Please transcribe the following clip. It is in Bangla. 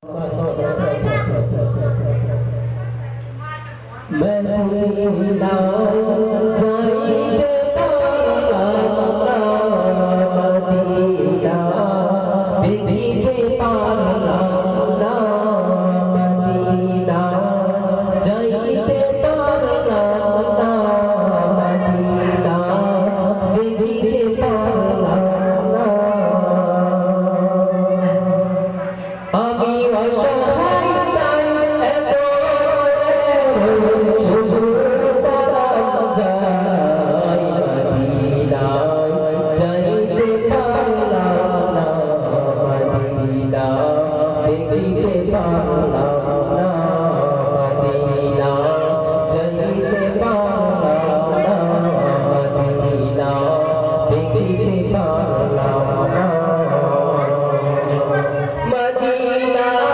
মদিনা যাইতে পারলাম না, মদিনা দেখিতে পারলাম না, মদিনা যাইতে পারলাম না, মদিনা দেখিতে পারলাম না। আমি অসহায় তাই এত শুধু সালাম জানাই, মদিনায় যাইতে পারলাম না, মদিনা দেখিতে পারলাম